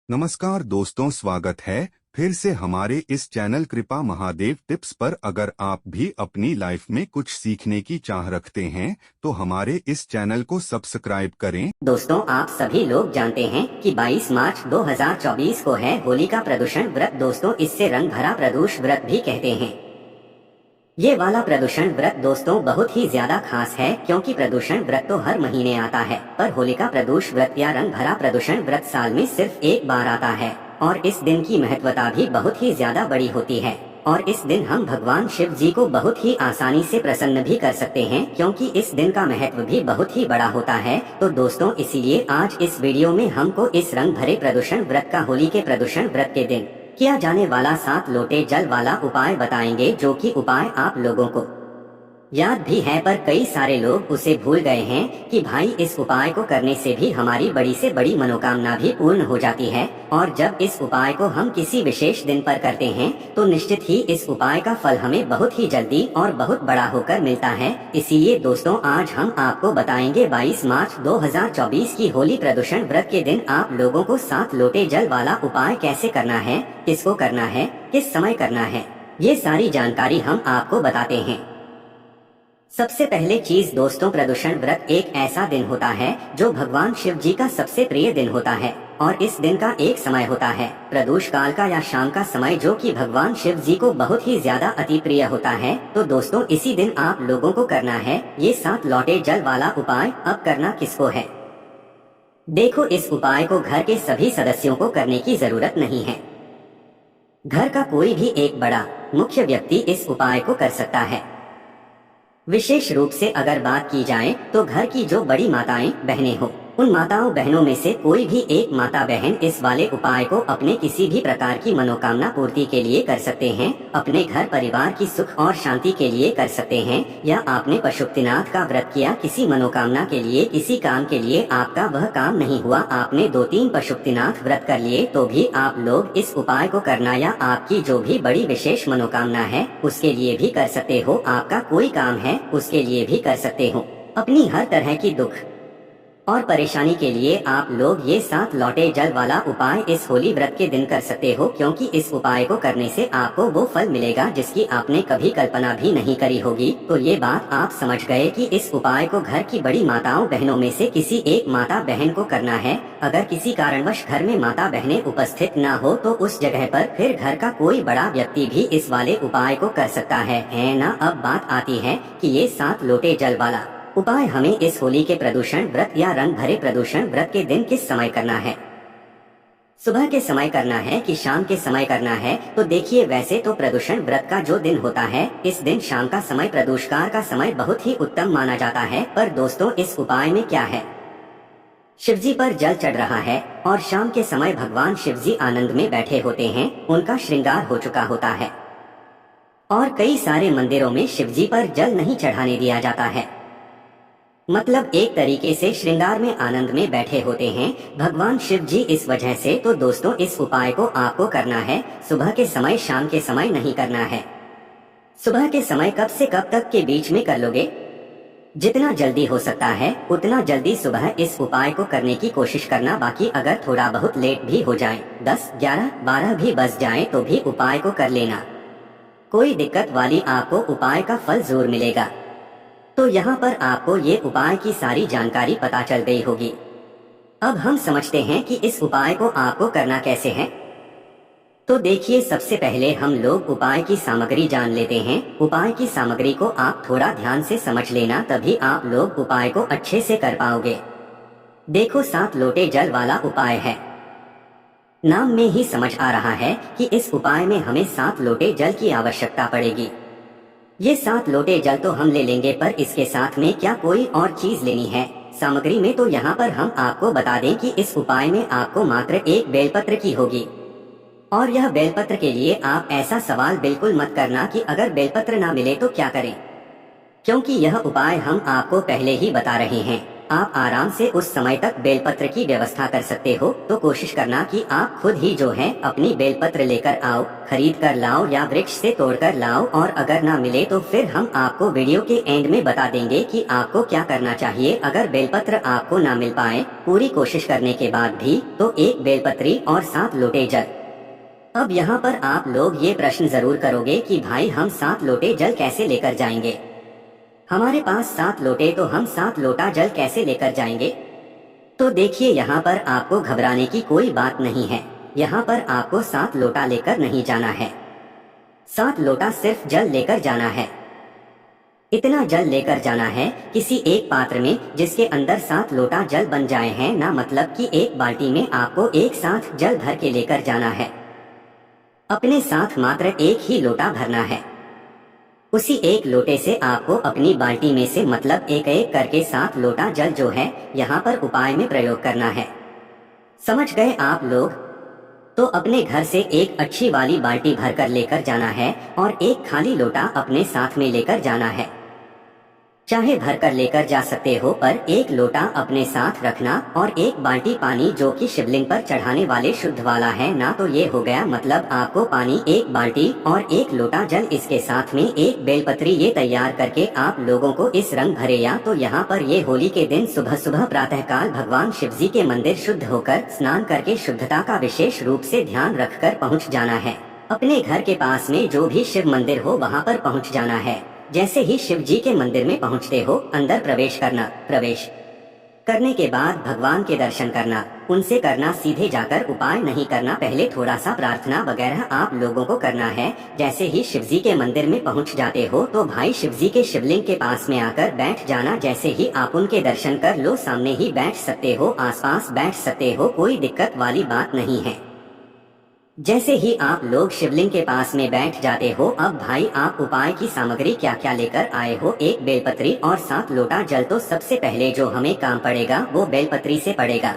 नमस्कार दोस्तों, स्वागत है फिर से हमारे इस चैनल कृपा महादेव टिप्स पर। अगर आप भी अपनी लाइफ में कुछ सीखने की चाह रखते हैं तो हमारे इस चैनल को सब्सक्राइब करें। दोस्तों, आप सभी लोग जानते हैं कि 22 मार्च 2024 को है होली का प्रदूषण व्रत। दोस्तों, इससे रंग भरा प्रदूष व्रत भी कहते हैं। ये वाला प्रदूषण व्रत दोस्तों बहुत ही ज्यादा खास है, क्योंकि प्रदूषण व्रत तो हर महीने आता है, पर होलिका प्रदूष व्रत या रंग भरा प्रदूषण व्रत साल में सिर्फ एक बार आता है। और इस दिन की महत्वता भी बहुत ही ज्यादा बड़ी होती है। और इस दिन हम भगवान शिव जी को बहुत ही आसानी से प्रसन्न भी कर सकते हैं, क्योंकि इस दिन का महत्व भी बहुत ही बड़ा होता है। तो दोस्तों, इसीलिए आज इस वीडियो में हमको इस रंग भरे प्रदूषण व्रत का होली के प्रदूषण व्रत के दिन किया जाने वाला 7 लोटे जल वाला उपाय बताएंगे, जो कि उपाय आप लोगों को याद भी है, पर कई सारे लोग उसे भूल गए हैं कि भाई इस उपाय को करने से भी हमारी बड़ी से बड़ी मनोकामना भी पूर्ण हो जाती है। और जब इस उपाय को हम किसी विशेष दिन पर करते हैं तो निश्चित ही इस उपाय का फल हमें बहुत ही जल्दी और बहुत बड़ा होकर मिलता है। इसीलिए दोस्तों, आज हम आपको बताएंगे 22 मार्च 2024 की होली प्रदूषण व्रत के दिन आप लोगों को 7 लोटे जल वाला उपाय कैसे करना है, किसको करना है, किस समय करना है, ये सारी जानकारी हम आपको बताते हैं। सबसे पहले चीज दोस्तों, प्रदूषण व्रत एक ऐसा दिन होता है जो भगवान शिव जी का सबसे प्रिय दिन होता है। और इस दिन का एक समय होता है प्रदोष काल का या शाम का समय, जो कि भगवान शिव जी को बहुत ही ज्यादा अति प्रिय होता है। तो दोस्तों, इसी दिन आप लोगों को करना है ये 7 लौटे जल वाला उपाय। अब करना किसको है? देखो, इस उपाय को घर के सभी सदस्यों को करने की जरूरत नहीं है। घर का कोई भी एक बड़ा मुख्य व्यक्ति इस उपाय को कर सकता है। विशेष रूप से अगर बात की जाए तो घर की जो बड़ी माताएं बहनें हो, उन माताओं बहनों में से कोई भी एक माता बहन इस वाले उपाय को अपने किसी भी प्रकार की मनोकामना पूर्ति के लिए कर सकते हैं। अपने घर परिवार की सुख और शांति के लिए कर सकते हैं, या आपने पशुपतिनाथ का व्रत किया किसी मनोकामना के लिए, किसी काम के लिए आपका वह काम नहीं हुआ, आपने 2-3 पशुपतिनाथ व्रत कर लिए, तो भी आप लोग इस उपाय को करना, या आपकी जो भी बड़ी विशेष मनोकामना है उसके लिए भी कर सकते हो। आपका कोई काम है उसके लिए भी कर सकते हो। अपनी हर तरह की दुख और परेशानी के लिए आप लोग ये 7 लौटे जल वाला उपाय इस होली व्रत के दिन कर सकते हो, क्योंकि इस उपाय को करने से आपको वो फल मिलेगा जिसकी आपने कभी कल्पना भी नहीं करी होगी। तो ये बात आप समझ गए कि इस उपाय को घर की बड़ी माताओं बहनों में से किसी एक माता बहन को करना है। अगर किसी कारणवश घर में माता बहनें उपस्थित न हो तो उस जगह पर फिर घर का कोई बड़ा व्यक्ति भी इस वाले उपाय को कर सकता है ना। अब बात आती है कि ये 7 लोटे जल वाला उपाय हमें इस होली के प्रदूषण व्रत या रंग भरे प्रदूषण व्रत के दिन किस समय करना है? सुबह के समय करना है कि शाम के समय करना है? तो देखिए, वैसे तो प्रदूषण व्रत का जो दिन होता है, इस दिन शाम का समय प्रदोषकाल का समय बहुत ही उत्तम माना जाता है। पर दोस्तों, इस उपाय में क्या है, शिवजी पर जल चढ़ रहा है और शाम के समय भगवान शिवजी आनंद में बैठे होते हैं, उनका श्रृंगार हो चुका होता है। और कई सारे मंदिरों में शिवजी पर जल नहीं चढ़ाने दिया जाता है, मतलब एक तरीके से श्रृंगार में आनंद में बैठे होते हैं भगवान शिव जी। इस वजह से तो दोस्तों, इस उपाय को आपको करना है सुबह के समय, शाम के समय नहीं करना है। सुबह के समय कब से कब तक के बीच में कर लोगे? जितना जल्दी हो सकता है उतना जल्दी सुबह इस उपाय को करने की कोशिश करना। बाकी अगर थोड़ा बहुत लेट भी हो जाए, 10, 11, 12 भी बज जाए, तो भी उपाय को कर लेना, कोई दिक्कत वाली आपको उपाय का फल जरूर मिलेगा। तो यहाँ पर आपको ये उपाय की सारी जानकारी पता चल गई होगी। अब हम समझते हैं कि इस उपाय को आपको करना कैसे है। तो देखिए, सबसे पहले हम लोग उपाय की सामग्री जान लेते हैं। उपाय की सामग्री को आप थोड़ा ध्यान से समझ लेना, तभी आप लोग उपाय को अच्छे से कर पाओगे। देखो, 7 लोटे जल वाला उपाय है, नाम में ही समझ आ रहा है कि इस उपाय में हमें 7 लोटे जल की आवश्यकता पड़ेगी। ये 7 लोटे जल तो हम ले लेंगे, पर इसके साथ में क्या कोई और चीज लेनी है सामग्री में? तो यहाँ पर हम आपको बता दें कि इस उपाय में आपको मात्र एक बेलपत्र की होगी। और यह बेलपत्र के लिए आप ऐसा सवाल बिल्कुल मत करना कि अगर बेलपत्र ना मिले तो क्या करें, क्योंकि यह उपाय हम आपको पहले ही बता रहे हैं आप आराम से उस समय तक बेलपत्र की व्यवस्था कर सकते हो। तो कोशिश करना कि आप खुद ही जो है अपनी बेलपत्र लेकर आओ, खरीद कर लाओ या वृक्ष से तोड़कर लाओ। और अगर ना मिले तो फिर हम आपको वीडियो के एंड में बता देंगे कि आपको क्या करना चाहिए अगर बेलपत्र आपको ना मिल पाए पूरी कोशिश करने के बाद भी। तो 1 बेलपत्री और 7 लोटे जल। अब यहाँ पर आप लोग ये प्रश्न जरूर करोगे कि भाई हम 7 लोटे जल कैसे लेकर जाएंगे, हमारे पास 7 लोटे तो हम 7 लोटा जल कैसे लेकर जाएंगे। तो देखिए यहाँ पर आपको घबराने की कोई बात नहीं है। यहाँ पर आपको 7 लोटा लेकर नहीं जाना है, 7 लोटा सिर्फ जल लेकर जाना है। इतना जल लेकर जाना है किसी एक पात्र में जिसके अंदर 7 लोटा जल बन जाए हैं ना, मतलब कि एक बाल्टी में आपको एक साथ जल भर के लेकर जाना है। अपने साथ मात्र एक ही लोटा भरना है। उसी एक लोटे से आपको अपनी बाल्टी में से मतलब एक एक करके 7 लोटा जल जो है यहाँ पर उपाय में प्रयोग करना है। समझ गए आप लोग? तो अपने घर से एक अच्छी वाली बाल्टी भरकर लेकर जाना है और एक खाली लोटा अपने साथ में लेकर जाना है। चाहे भरकर लेकर जा सकते हो, पर एक लोटा अपने साथ रखना और एक बाल्टी पानी जो कि शिवलिंग पर चढ़ाने वाले शुद्ध वाला है ना। तो ये हो गया, मतलब आपको पानी एक बाल्टी और एक लोटा जल, इसके साथ में एक बेलपत्री ये तैयार करके आप लोगों को इस रंग भरे या तो यहाँ पर ये होली के दिन सुबह सुबह प्रातःकाल भगवान शिव जी के मंदिर शुद्ध होकर स्नान करके शुद्धता का विशेष रूप से ध्यान रखकर पहुँच जाना है। अपने घर के पास में जो भी शिव मंदिर हो वहाँ पर पहुँच जाना है। जैसे ही शिव जी के मंदिर में पहुंचते हो अंदर प्रवेश करना। प्रवेश करने के बाद भगवान के दर्शन करना, उनसे करना, सीधे जाकर उपाय नहीं करना। पहले थोड़ा सा प्रार्थना वगैरह आप लोगों को करना है। जैसे ही शिव जी के मंदिर में पहुंच जाते हो तो भाई शिव जी के शिवलिंग के पास में आकर बैठ जाना। जैसे ही आप उनके दर्शन कर लो, सामने ही बैठ सकते हो, आसपास बैठ सकते हो, कोई दिक्कत वाली बात नहीं है। जैसे ही आप लोग शिवलिंग के पास में बैठ जाते हो, अब भाई आप उपाय की सामग्री क्या क्या लेकर आए हो? एक बेलपत्री और 7 लोटा जल। तो सबसे पहले जो हमें काम पड़ेगा वो बेलपत्री से पड़ेगा।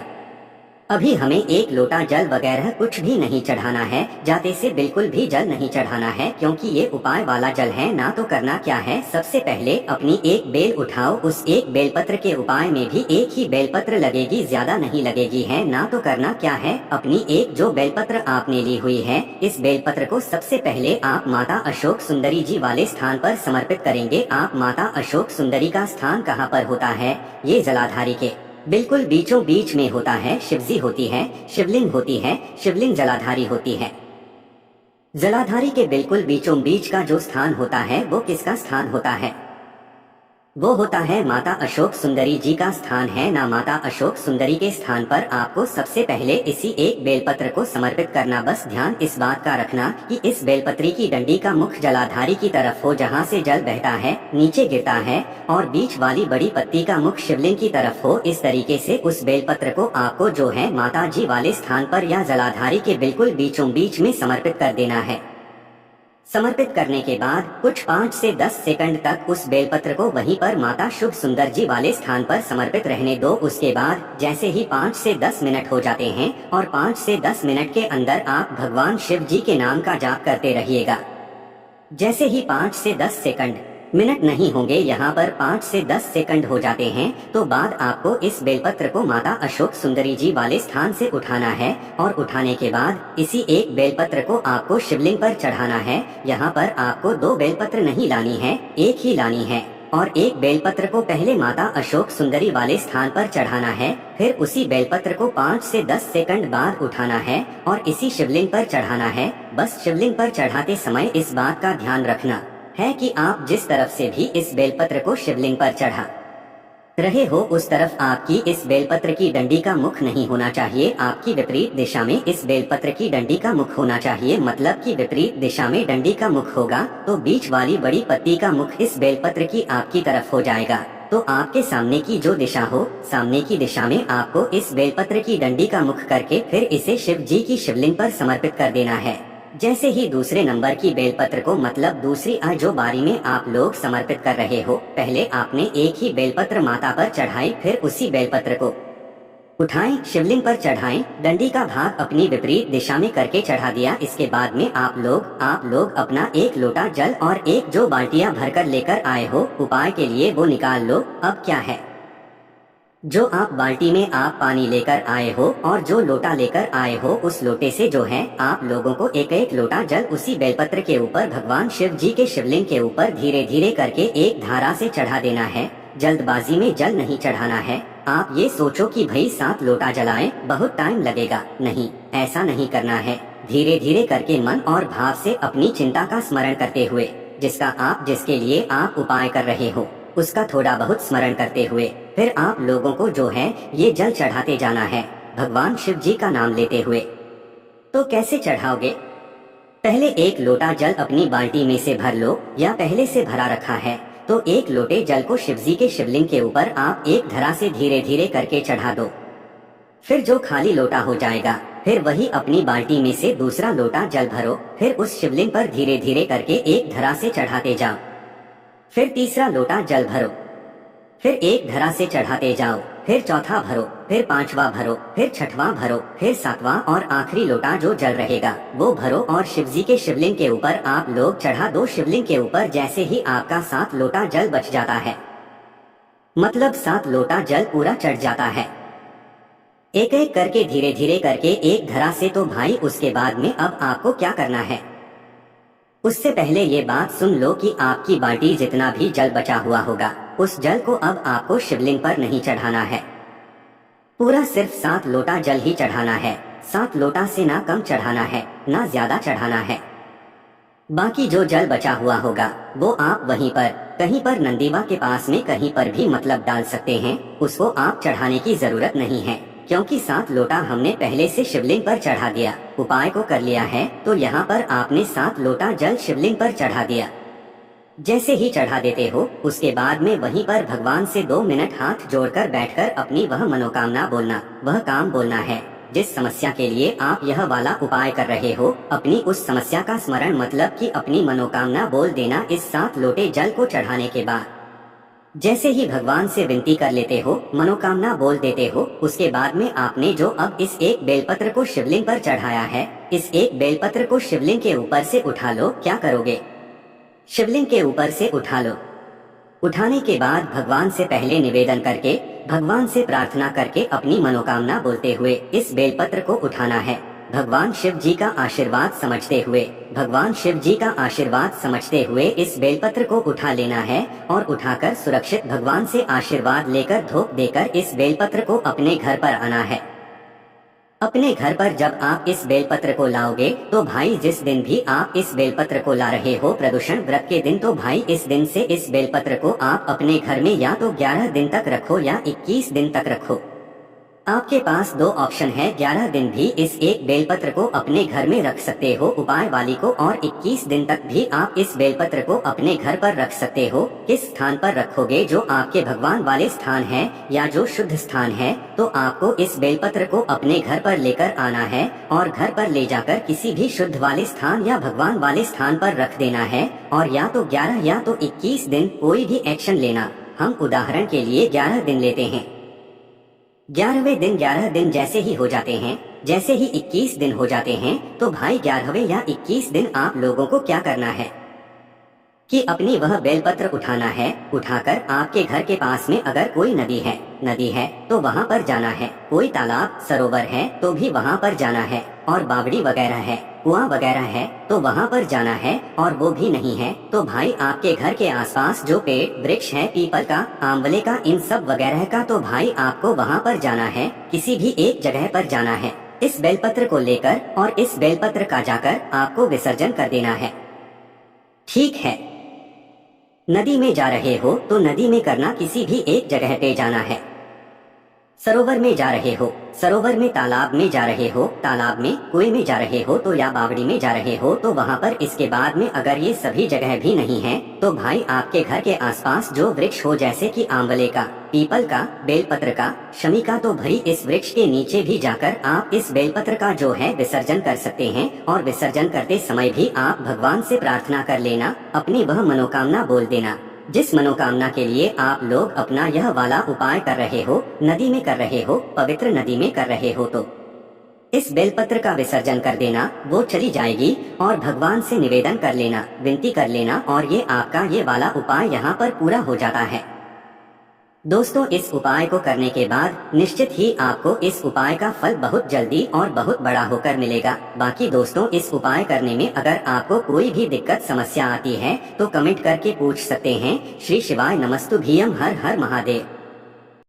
अभी हमें एक लोटा जल वगैरह कुछ भी नहीं चढ़ाना है, जाते से बिल्कुल भी जल नहीं चढ़ाना है, क्योंकि ये उपाय वाला जल है ना। तो करना क्या है, सबसे पहले अपनी एक बेल उठाओ। उस एक बेलपत्र के उपाय में भी एक ही बेलपत्र लगेगी, ज्यादा नहीं लगेगी है ना। तो करना क्या है, अपनी एक जो बेलपत्र आपने ली हुई है, इस बेलपत्र को सबसे पहले आप माता अशोक सुंदरी जी वाले स्थान पर समर्पित करेंगे। आप माता अशोक सुंदरी का स्थान कहाँ पर होता है? ये जलाधारी के बिल्कुल बीचों बीच में होता है। शिवजी होती है, शिवलिंग होती है, शिवलिंग जलाधारी होती है। जलाधारी के बिल्कुल बीचों बीच का जो स्थान होता है वो किसका स्थान होता है? वो होता है माता अशोक सुंदरी जी का स्थान है ना। माता अशोक सुंदरी के स्थान पर आपको सबसे पहले इसी एक बेलपत्र को समर्पित करना। बस ध्यान इस बात का रखना कि इस बेलपत्री की डंडी का मुख जलाधारी की तरफ हो, जहाँ से जल बहता है, नीचे गिरता है, और बीच वाली बड़ी पत्ती का मुख शिवलिंग की तरफ हो। इस तरीके से उस बेलपत्र को आपको जो है माता जी वाले स्थान पर या जलाधारी के बिल्कुल बीचों बीच में समर्पित कर देना है। समर्पित करने के बाद कुछ 5 से 10 सेकंड तक उस बेलपत्र को वहीं पर माता शुभ सुंदर जी वाले स्थान पर समर्पित रहने दो। उसके बाद जैसे ही 5 से 10 मिनट हो जाते हैं और 5 से 10 मिनट के अंदर आप भगवान शिव जी के नाम का जाप करते रहिएगा। जैसे ही 5 से 10 सेकंड, मिनट नहीं होंगे, यहाँ पर 5 से 10 सेकंड हो जाते हैं, तो बाद आपको इस बेलपत्र को माता अशोक सुंदरी जी वाले स्थान से उठाना है और उठाने के बाद इसी एक बेलपत्र को आपको शिवलिंग पर चढ़ाना है। यहाँ पर आपको 2 बेलपत्र नहीं लानी है, एक ही लानी है, और एक बेलपत्र को पहले माता अशोक सुंदरी वाले स्थान पर चढ़ाना है, फिर उसी बेलपत्र को 5 से 10 सेकंड बाद उठाना है और इसी शिवलिंग पर चढ़ाना है। बस शिवलिंग पर चढ़ाते समय इस बात का ध्यान रखना है कि आप जिस तरफ से भी इस बेलपत्र को शिवलिंग पर चढ़ा रहे हो उस तरफ आपकी इस बेलपत्र की डंडी का मुख नहीं होना चाहिए। आपकी विपरीत दिशा में इस बेलपत्र की डंडी का मुख होना चाहिए। मतलब कि विपरीत दिशा में डंडी का मुख होगा तो बीच वाली बड़ी पत्ती का मुख इस बेलपत्र की आपकी तरफ हो जाएगा। तो आपके सामने की जो दिशा हो, सामने की दिशा में आपको इस बेलपत्र की डंडी का मुख करके फिर इसे शिव जी की शिवलिंग पर समर्पित कर देना है। जैसे ही दूसरे नंबर की बेलपत्र को, मतलब दूसरी जो बारी में आप लोग समर्पित कर रहे हो, पहले आपने एक ही बेलपत्र माता पर चढ़ाई, फिर उसी बेलपत्र को उठाएं, शिवलिंग पर चढ़ाएं, डंडी का भाग अपनी विपरीत दिशा में करके चढ़ा दिया। इसके बाद में आप लोग अपना एक लोटा जल और एक जो बाल्टियां भरकर लेकर आए हो उपाय के लिए वो निकाल लो। अब क्या है, जो आप बाल्टी में आप पानी लेकर आए हो और जो लोटा लेकर आए हो, उस लोटे से जो है आप लोगों को एक एक लोटा जल उसी बेलपत्र के ऊपर भगवान शिव जी के शिवलिंग के ऊपर धीरे धीरे करके एक धारा से चढ़ा देना है। जल्दबाजी में जल नहीं चढ़ाना है। आप ये सोचो कि भाई 7 लोटा जलाएं, बहुत टाइम लगेगा, नहीं, ऐसा नहीं करना है। धीरे धीरे करके मन और भाव से अपनी चिंता का स्मरण करते हुए, जिसके लिए आप उपाय कर रहे हो, उसका थोड़ा बहुत स्मरण करते हुए फिर आप लोगों को जो है ये जल चढ़ाते जाना है, भगवान शिव जी का नाम लेते हुए। तो कैसे चढ़ाओगे? पहले एक लोटा जल अपनी बाल्टी में से भर लो, या पहले से भरा रखा है तो एक लोटे जल को शिव जी के शिवलिंग के ऊपर आप एक धरा से धीरे धीरे करके चढ़ा दो। फिर जो खाली लोटा हो जाएगा, फिर वही अपनी बाल्टी में से दूसरा लोटा जल भरो, फिर उस शिवलिंग पर धीरे धीरे करके एक धरा से चढ़ाते जाओ। फिर तीसरा लोटा जल भरो, फिर एक धरा से चढ़ाते जाओ, फिर चौथा भरो, फिर पांचवा भरो, फिर छठवां भरो, फिर सातवां और आखिरी लोटा जो जल रहेगा वो भरो और शिव जी के शिवलिंग के ऊपर आप लोग चढ़ा दो। शिवलिंग के ऊपर जैसे ही आपका 7 लोटा जल बच जाता है, मतलब 7 लोटा जल पूरा चढ़ जाता है, एक एक करके धीरे धीरे करके एक धरा से, तो भाई उसके बाद में अब आपको क्या करना है? उससे पहले ये बात सुन लो कि आपकी बाल्टी जितना भी जल बचा हुआ होगा, उस जल को अब आपको शिवलिंग पर नहीं चढ़ाना है। पूरा सिर्फ 7 लोटा जल ही चढ़ाना है। 7 लोटा से ना कम चढ़ाना है, ना ज्यादा चढ़ाना है। बाकी जो जल बचा हुआ होगा वो आप वहीं पर, कहीं पर नंदीवा के पास में कहीं पर भी मतलब डाल सकते हैं, उसको आप चढ़ाने की जरूरत नहीं है, क्योंकि 7 लोटा हमने पहले से शिवलिंग पर चढ़ा दिया, उपाय को कर लिया है। तो यहाँ पर आपने 7 लोटा जल शिवलिंग पर चढ़ा दिया। जैसे ही चढ़ा देते हो, उसके बाद में वहीं पर भगवान से 2 मिनट हाथ जोड़कर बैठकर अपनी वह मनोकामना बोलना, वह काम बोलना है जिस समस्या के लिए आप यह वाला उपाय कर रहे हो। अपनी उस समस्या का स्मरण, मतलब कि अपनी मनोकामना बोल देना इस 7 लोटे जल को चढ़ाने के बाद। जैसे ही भगवान से विनती कर लेते हो, मनोकामना बोल देते हो, उसके बाद में आपने जो अब इस एक बेलपत्र को शिवलिंग पर चढ़ाया है, इस एक बेलपत्र को शिवलिंग के ऊपर से उठा लो। क्या करोगे? शिवलिंग के ऊपर से उठा लो। उठाने के बाद भगवान से पहले निवेदन करके, भगवान से प्रार्थना करके, अपनी मनोकामना बोलते हुए इस बेलपत्र को उठाना है। भगवान शिव जी का आशीर्वाद समझते हुए, भगवान शिव जी का आशीर्वाद समझते हुए इस बेलपत्र को उठा लेना है और उठाकर सुरक्षित भगवान से आशीर्वाद लेकर धूप देकर इस बेलपत्र को अपने घर पर आना है। अपने घर पर जब आप इस बेलपत्र को लाओगे, तो भाई जिस दिन भी आप इस बेलपत्र को ला रहे हो प्रदोषण व्रत के दिन, तो भाई इस दिन से इस बेलपत्र को आप अपने घर में या तो 11 दिन तक रखो या 21 दिन तक रखो। आपके पास 2 ऑप्शन है। 11 दिन भी इस एक बेलपत्र को अपने घर में रख सकते हो उपाय वाली को, और 21 दिन तक भी आप इस बेलपत्र को अपने घर पर रख सकते हो। किस स्थान पर रखोगे? जो आपके भगवान वाले स्थान है या जो शुद्ध स्थान है, तो आपको इस बेलपत्र को अपने घर पर लेकर आना है और घर पर ले जाकर किसी भी शुद्ध वाले स्थान या भगवान वाले स्थान पर रख देना है। और या तो 11 या तो 21 दिन कोई भी एक्शन लेना। हम उदाहरण के लिए 11 दिन लेते हैं। 11वें दिन 11 दिन जैसे ही हो जाते हैं, जैसे ही 21 दिन हो जाते हैं, तो भाई 11वें या 21 दिन आप लोगों को क्या करना है कि अपनी वह बेलपत्र उठाना है। उठाकर आपके घर के पास में अगर कोई नदी है तो वहाँ पर जाना है। कोई तालाब सरोवर है तो भी वहाँ पर जाना है। और बावड़ी वगैरह है, कुआं वगैरह है तो वहाँ पर जाना है। और वो भी नहीं है तो भाई आपके घर के आसपास जो पेड़ वृक्ष है, पीपल का, आंवले का, इन सब वगैरह का, तो भाई आपको वहाँ पर जाना है। किसी भी एक जगह पर जाना है इस बेलपत्र को लेकर, और इस बेलपत्र का जाकर आपको विसर्जन कर देना है। ठीक है, नदी में जा रहे हो तो नदी में करना, किसी भी एक जगह पे जाना है। सरोवर में जा रहे हो, सरोवर में, तालाब में जा रहे हो, तालाब में, कुएं में जा रहे हो तो, या बावड़ी में जा रहे हो तो वहाँ पर। इसके बाद में अगर ये सभी जगह भी नहीं है तो भाई आपके घर के आसपास जो वृक्ष हो, जैसे कि आंवले का, पीपल का, बेलपत्र का, शमी का, तो भाई इस वृक्ष के नीचे भी जाकर आप इस बेलपत्र का जो है विसर्जन कर सकते हैं। और विसर्जन करते समय भी आप भगवान से प्रार्थना कर लेना, अपनी वह मनोकामना बोल देना जिस मनोकामना के लिए आप लोग अपना यह वाला उपाय कर रहे हो। नदी में कर रहे हो, पवित्र नदी में कर रहे हो, तो इस बेलपत्र का विसर्जन कर देना, वो चली जाएगी। और भगवान से निवेदन कर लेना, विनती कर लेना, और ये आपका ये वाला उपाय यहाँ पर पूरा हो जाता है। दोस्तों इस उपाय को करने के बाद निश्चित ही आपको इस उपाय का फल बहुत जल्दी और बहुत बड़ा होकर मिलेगा। बाकी दोस्तों इस उपाय करने में अगर आपको कोई भी दिक्कत समस्या आती है तो कमेंट करके पूछ सकते हैं। श्री शिवाय नमस्तुभ्यम। हर हर महादेव।